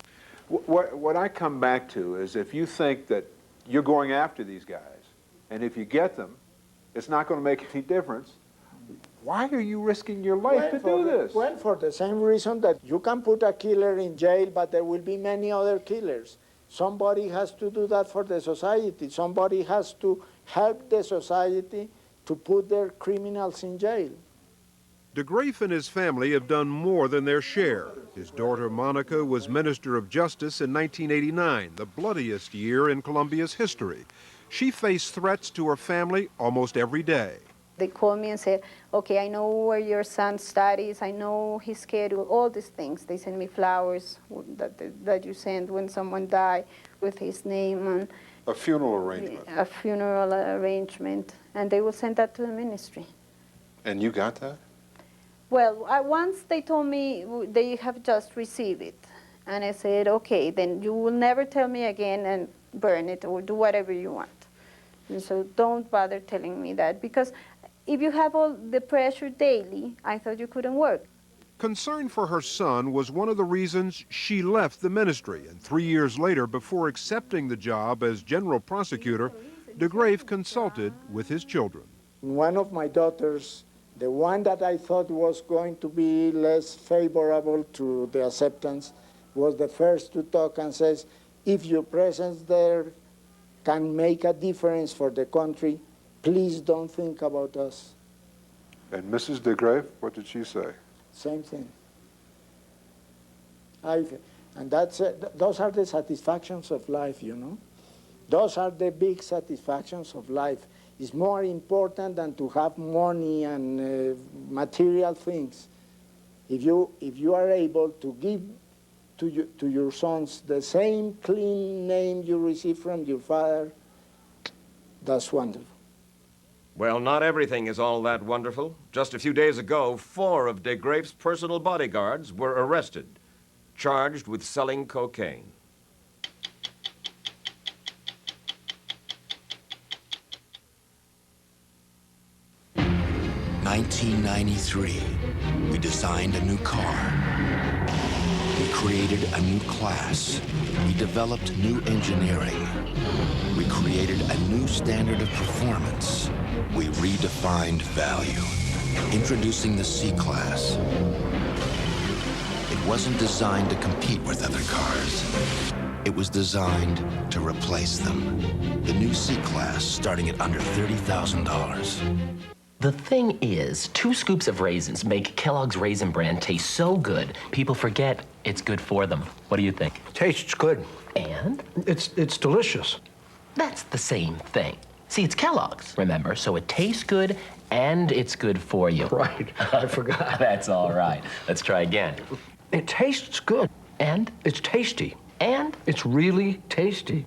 What I come back to is if you think that you're going after these guys, and if you get them, it's not going to make any difference, why are you risking your life to do this? Well, for the same reason that you can put a killer in jail, but there will be many other killers. Somebody has to do that for the society. Somebody has to help the society to put their criminals in jail. DeGrafe and his family have done more than their share. His daughter Monica was Minister of Justice in 1989, the bloodiest year in Colombia's history. She faced threats to her family almost every day. They called me and said, okay, I know where your son studies, I know his schedule, all these things. They send me flowers that you send when someone died with his name on. A funeral arrangement. A funeral arrangement, and they will send that to the ministry. And you got that? Well, once they told me they have just received it, and I said, okay, then you will never tell me again and burn it or do whatever you want. And so don't bother telling me that, because if you have all the pressure daily, I thought you couldn't work. Concern for her son was one of the reasons she left the ministry, and 3 years later, before accepting the job as general prosecutor, DeGrafe consulted with his children. One of my daughters, the one that I thought was going to be less favorable to the acceptance, was the first to talk and says, if your presence there can make a difference for the country, please don't think about us. And Mrs. DeGrafe, what did she say? Same thing. And those are the satisfactions of life, you know. Those are the big satisfactions of life. It's more important than to have money and material things. If you are able to give to your sons the same clean name you received from your father, that's wonderful. Well, not everything is all that wonderful. Just a few days ago, 4 of DeGrafe's personal bodyguards were arrested, charged with selling cocaine. In 1993, we designed a new car. We created a new class. We developed new engineering. We created a new standard of performance. We redefined value, introducing the C-Class. It wasn't designed to compete with other cars. It was designed to replace them. The new C-Class starting at under $30,000. The thing is, 2 scoops of raisins make Kellogg's Raisin Bran taste so good, people forget it's good for them. What do you think? Tastes good. And? It's delicious. That's the same thing. See, it's Kellogg's, remember, so it tastes good and it's good for you. Right, I forgot. That's all right. Let's try again. It tastes good. And? It's tasty. And? It's really tasty.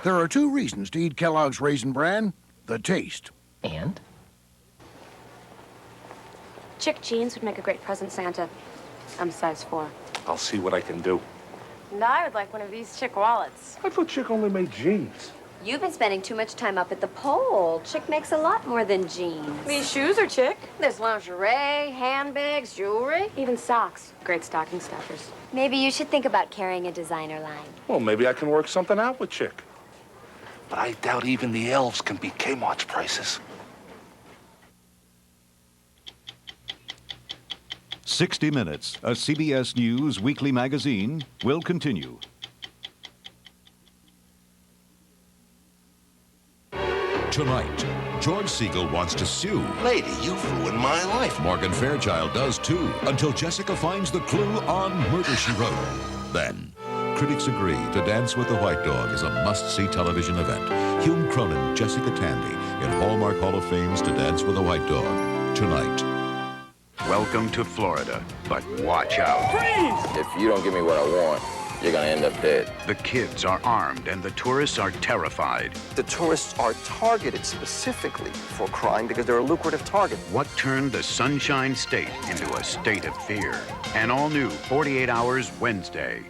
There are two reasons to eat Kellogg's Raisin Bran. The taste. And? Chick jeans would make a great present, Santa. I'm size 4. I'll see what I can do. And I would like one of these Chick wallets. I thought Chick only made jeans. You've been spending too much time up at the pole. Chick makes a lot more than jeans. These shoes are Chick. There's lingerie, handbags, jewelry, even socks. Great stocking stuffers. Maybe you should think about carrying a designer line. Well, maybe I can work something out with Chick. But I doubt even the elves can beat Kmart's prices. 60 Minutes, a CBS News weekly magazine, will continue. Tonight, George Siegel wants to sue. Lady, you've ruined my life. Morgan Fairchild does too, until Jessica finds the clue on Murder, She Wrote. Then, critics agree to Dance with the White Dog is a must-see television event. Hume Cronin, Jessica Tandy in Hallmark Hall of Fame's To Dance with the White Dog, tonight. Welcome to Florida, but watch out. Freeze! If you don't give me what I want, you're gonna end up dead. The kids are armed and the tourists are terrified. The tourists are targeted specifically for crime because they're a lucrative target. What turned the Sunshine State into a state of fear? An all-new 48 Hours Wednesday.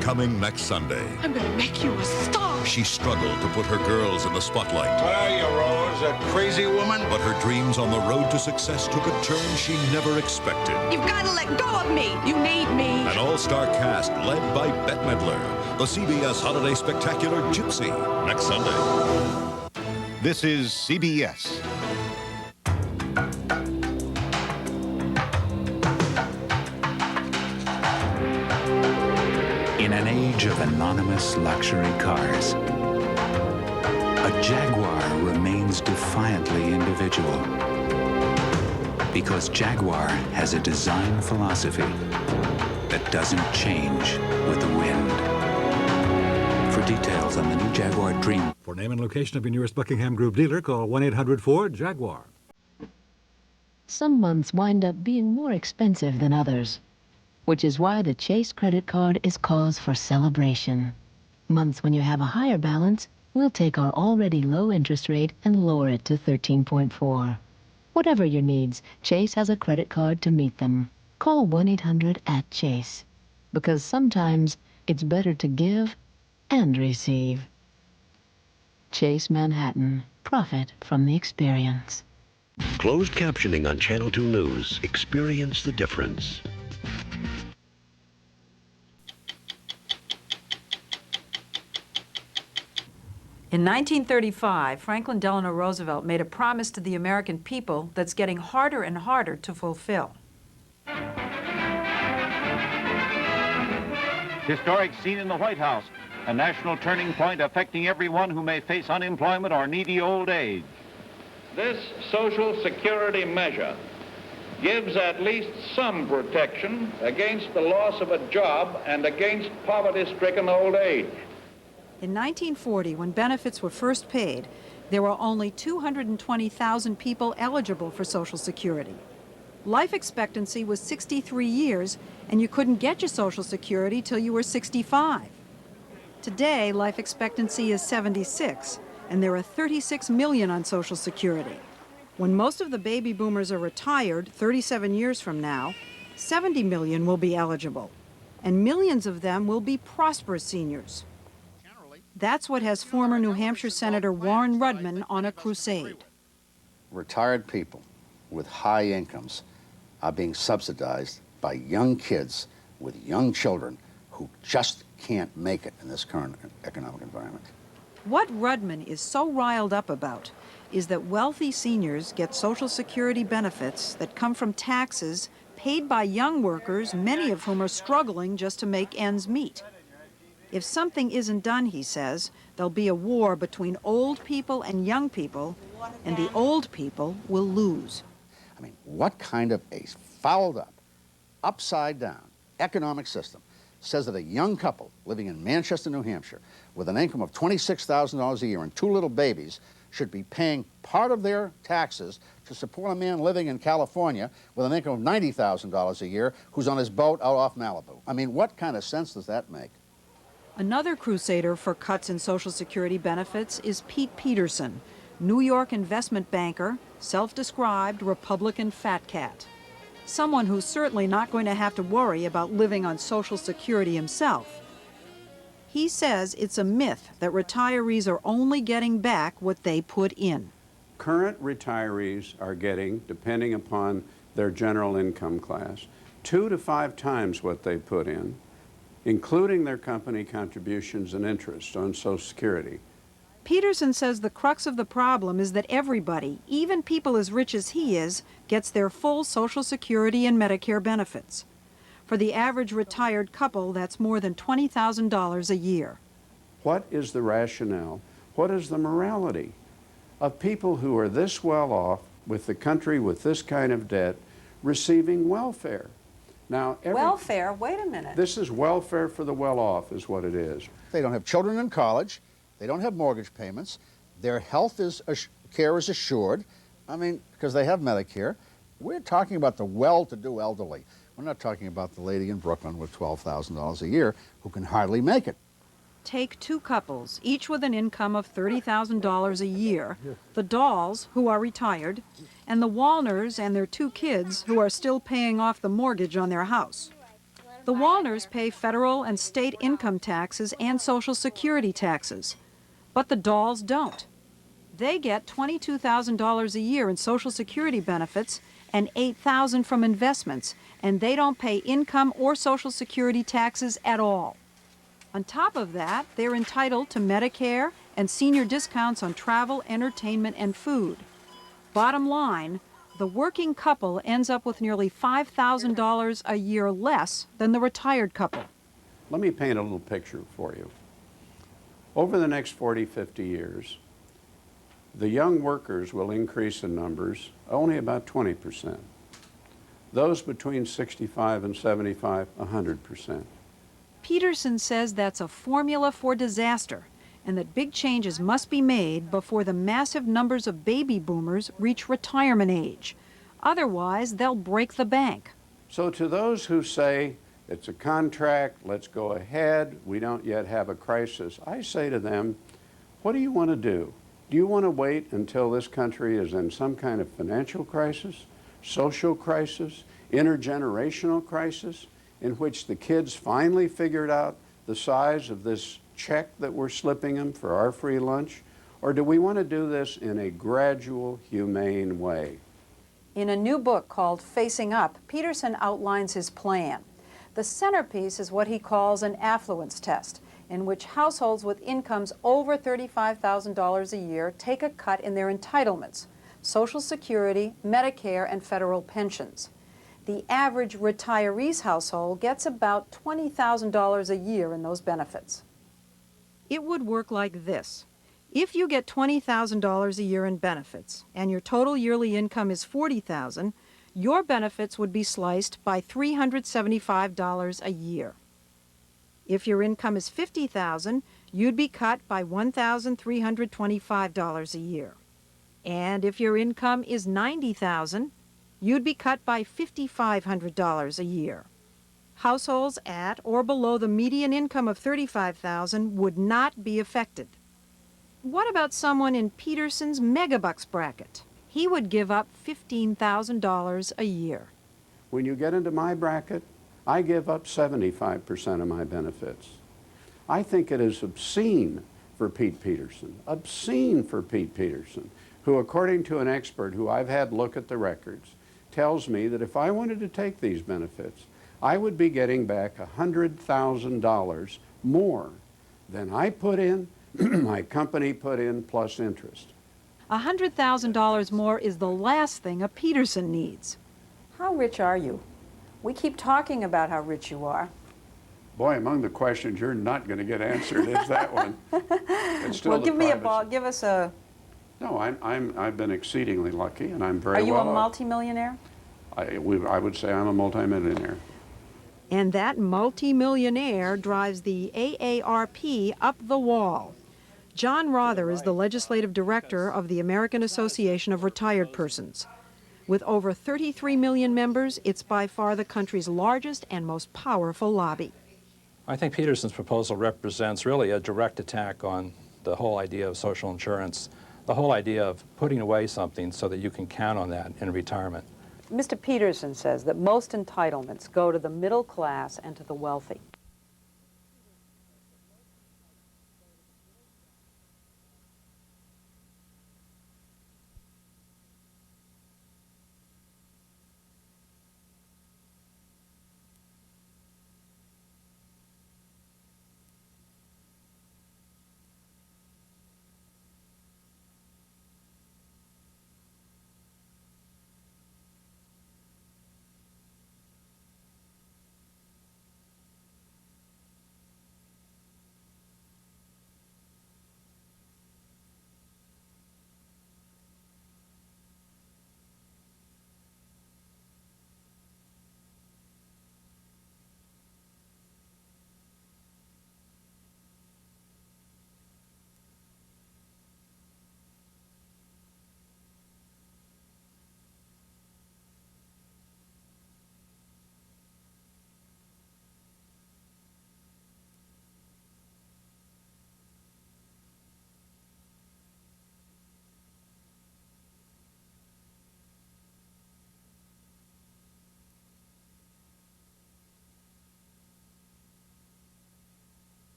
Coming next Sunday. I'm gonna make you a star. She struggled to put her girls in the spotlight. What are you, Rose, a crazy woman? But her dreams on the road to success took a turn she never expected. You've got to let go of me. You need me. An all-star cast led by Bette Midler. The CBS Holiday Spectacular Gypsy. Next Sunday. This is CBS. In an age of anonymous luxury cars, a Jaguar remains defiantly individual. Because Jaguar has a design philosophy that doesn't change with the wind. For details on the new Jaguar Dream. For name and location of your nearest Buckingham Group dealer, call 1-800-4-JAGUAR. Some months wind up being more expensive than others, which is why the Chase credit card is cause for celebration. Months when you have a higher balance, we'll take our already low interest rate and lower it to 13.4. Whatever your needs, Chase has a credit card to meet them. Call 1-800-CHASE. Because sometimes it's better to give and receive. Chase Manhattan. Profit from the experience. Closed captioning on Channel 2 News. Experience the difference. In 1935, Franklin Delano Roosevelt made a promise to the American people that's getting harder and harder to fulfill. Historic scene in the White House, a national turning point affecting everyone who may face unemployment or needy old age. This Social Security measure gives at least some protection against the loss of a job and against poverty-stricken old age. In 1940, when benefits were first paid, there were only 220,000 people eligible for Social Security. Life expectancy was 63 years, and you couldn't get your Social Security till you were 65. Today, life expectancy is 76, and there are 36 million on Social Security. When most of the baby boomers are retired 37 years from now, 70 million will be eligible, and millions of them will be prosperous seniors. That's what has former New Hampshire Senator Warren Rudman on a crusade. Retired people with high incomes are being subsidized by young kids with young children who just can't make it in this current economic environment. What Rudman is so riled up about is that wealthy seniors get Social Security benefits that come from taxes paid by young workers, many of whom are struggling just to make ends meet. If something isn't done, he says, there'll be a war between old people and young people, and the old people will lose. I mean, what kind of a fouled up, upside down economic system says that a young couple living in Manchester, New Hampshire, with an income of $26,000 a year and two little babies, should be paying part of their taxes to support a man living in California with an income of $90,000 a year who's on his boat out off Malibu. I mean, what kind of sense does that make? Another crusader for cuts in Social Security benefits is Pete Peterson, New York investment banker, self-described Republican fat cat. Someone who's certainly not going to have to worry about living on Social Security himself. He says it's a myth that retirees are only getting back what they put in. Current retirees are getting, depending upon their general income class, 2 to 5 times what they put in, including their company contributions and interest on Social Security. Peterson says the crux of the problem is that everybody, even people as rich as he is, gets their full Social Security and Medicare benefits. For the average retired couple, that's more than $20,000 a year. What is the rationale? What is the morality of people who are this well off with the country with this kind of debt receiving welfare? Now, welfare? Wait a minute. This is welfare for the well-off is what it is. They don't have children in college. They don't have mortgage payments. Their health care is assured. I mean, because they have Medicare. We're talking about the well-to-do elderly. We're not talking about the lady in Brooklyn with $12,000 a year who can hardly make it. Take 2 couples, each with an income of $30,000 a year, the Dahls, who are retired, and the Wallners and their 2 kids, who are still paying off the mortgage on their house. The Wallners pay federal and state income taxes and Social Security taxes, but the Dahls don't. They get $22,000 a year in Social Security benefits and $8,000 from investments, and they don't pay income or Social Security taxes at all. On top of that, they're entitled to Medicare and senior discounts on travel, entertainment, and food. Bottom line, the working couple ends up with nearly $5,000 a year less than the retired couple. Let me paint a little picture for you. Over the next 40, 50 years, the young workers will increase in numbers only about 20%. Those between 65 and 75, 100%. Peterson says that's a formula for disaster, and that big changes must be made before the massive numbers of baby boomers reach retirement age. Otherwise, they'll break the bank. So to those who say, it's a contract, let's go ahead, we don't yet have a crisis, I say to them, what do you want to do? Do you want to wait until this country is in some kind of financial crisis, social crisis, intergenerational crisis, in which the kids finally figured out the size of this check that we're slipping them for our free lunch? Or do we want to do this in a gradual, humane way? In a new book called Facing Up, Peterson outlines his plan. The centerpiece is what he calls an affluence test, in which households with incomes over $35,000 a year take a cut in their entitlements, Social Security, Medicare, and federal pensions. The average retiree's household gets about $20,000 a year in those benefits. It would work like this. If you get $20,000 a year in benefits and your total yearly income is $40,000, your benefits would be sliced by $375 a year. If your income is $50,000, you'd be cut by $1,325 a year. And if your income is $90,000, you'd be cut by $5,500 a year. Households at or below the median income of $35,000 would not be affected. What about someone in Peterson's megabucks bracket? He would give up $15,000 a year. When you get into my bracket, I give up 75% of my benefits. I think it is obscene for Pete Peterson, who, according to an expert who I've had look at the records, tells me that if I wanted to take these benefits, I would be getting back $100,000 more than I put in, my company put in, plus interest. $100,000 more is the last thing a Peterson needs. How rich are you? We keep talking about how rich you are. Boy, among the questions you're not going to get answered is that one. It's still well, give me privacy. a ball. Give us a. No, I've been exceedingly lucky, and I'm very well. Are you well a multimillionaire? I would say I'm a multimillionaire. And that multimillionaire drives the AARP up the wall. John Rother is the legislative director of the American Association of Retired Persons. With over 33 million members, it's by far the country's largest and most powerful lobby. I think Peterson's proposal represents really a direct attack on the whole idea of social insurance, the whole idea of putting away something so that you can count on that in retirement. Mr. Peterson says that most entitlements go to the middle class and to the wealthy.